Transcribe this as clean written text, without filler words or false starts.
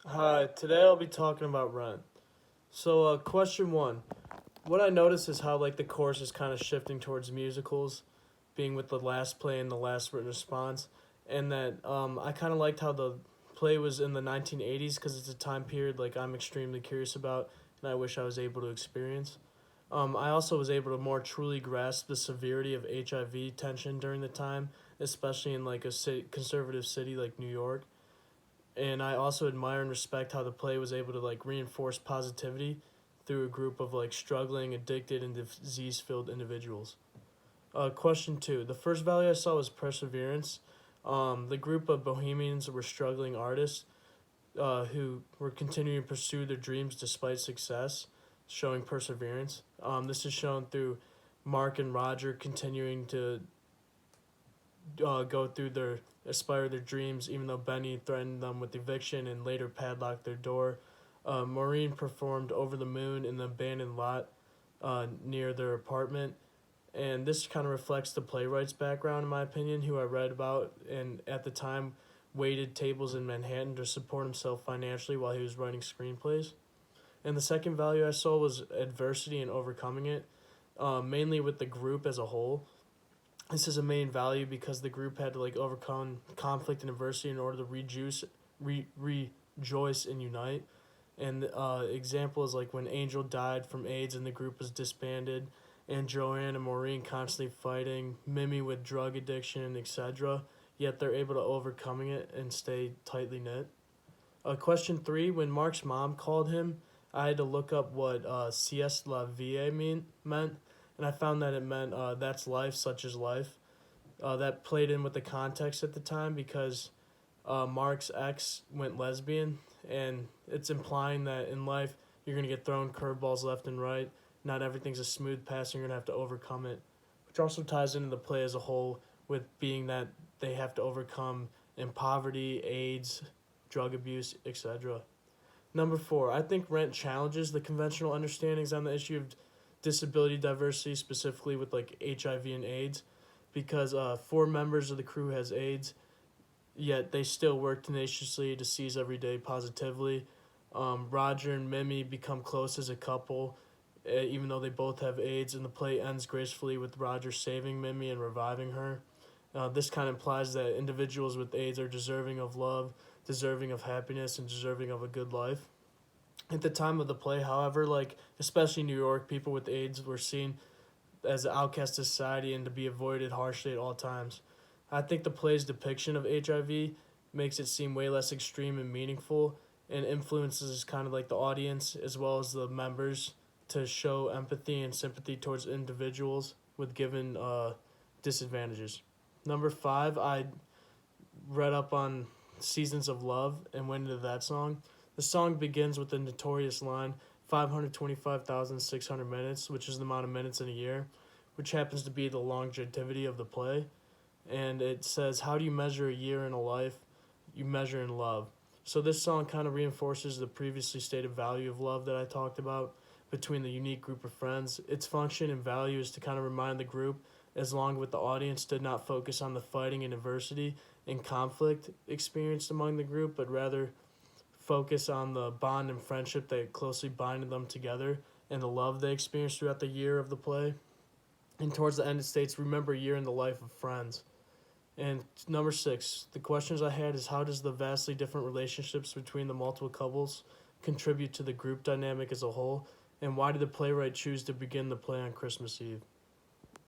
Hi, today I'll be talking about Rent. Question one. What I noticed is how the course is kind of shifting towards musicals, being with the last play and the last written response, and that I kind of liked how the play was in the 1980s because it's a time period I'm extremely curious about and I wish I was able to experience. I also was able to more truly grasp the severity of HIV tension during the time, especially in conservative city like New York. And I also admire and respect how the play was able to reinforce positivity through a group of struggling, addicted, and disease filled individuals. Question two. The first value I saw was perseverance. The group of bohemians were struggling artists who were continuing to pursue their dreams despite success, showing perseverance. This is shown through Mark and Roger continuing to go through their aspire their dreams, even though Benny threatened them with eviction and later padlocked their door. Maureen performed "Over the Moon" in the abandoned lot near their apartment, and this kind of reflects the playwright's background, in my opinion, who I read about, and at the time waited tables in Manhattan to support himself financially while he was writing screenplays. And the second value I saw was adversity and overcoming it, mainly with the group as a whole. This is a main value because the group had to overcome conflict and adversity in order to rejoice and unite. And example is when Angel died from AIDS and the group was disbanded, and Joanne and Maureen constantly fighting, Mimi with drug addiction, etc. Yet they're able to overcoming it and stay tightly knit. Question three: when Mark's mom called him, I had to look up what "sieste la vie" meant, and I found that it meant "that's life, such is life." That played in with the context at the time because Mark's ex went lesbian, and it's implying that in life you're gonna get thrown curveballs left and right. Not everything's a smooth pass, and you're gonna have to overcome it, which also ties into the play as a whole with being that they have to overcome in poverty, AIDS, drug abuse, etc. Number four, I think Rent challenges the conventional understandings on the issue of disability diversity, specifically with HIV and AIDS, because four members of the crew has AIDS, yet they still work tenaciously to seize every day positively. Roger and Mimi become close as a couple, even though they both have AIDS, and the play ends gracefully with Roger saving Mimi and reviving her. This kind of implies that individuals with AIDS are deserving of love, deserving of happiness, and deserving of a good life. At the time of the play, however, especially New York, people with AIDS were seen as an outcast to society and to be avoided harshly at all times. I think the play's depiction of HIV makes it seem way less extreme and meaningful, and influences kind of the audience as well as the members to show empathy and sympathy towards individuals with given disadvantages. Number five, I read up on Seasons of Love and went into that song. The song begins with the notorious line 525,600 minutes, which is the amount of minutes in a year, which happens to be the longevity of the play. And it says, "How do you measure a year in a life? You measure in love." So this song kind of reinforces the previously stated value of love that I talked about between the unique group of friends. Its function and value is to kind of remind the group, as long with the audience, to not focus on the fighting and adversity and conflict experienced among the group, but rather focus on the bond and friendship that closely binded them together and the love they experienced throughout the year of the play. And towards the end, it states, "Remember a year in the life of friends." And number six, the questions I had is how does the vastly different relationships between the multiple couples contribute to the group dynamic as a whole? And why did the playwright choose to begin the play on Christmas Eve?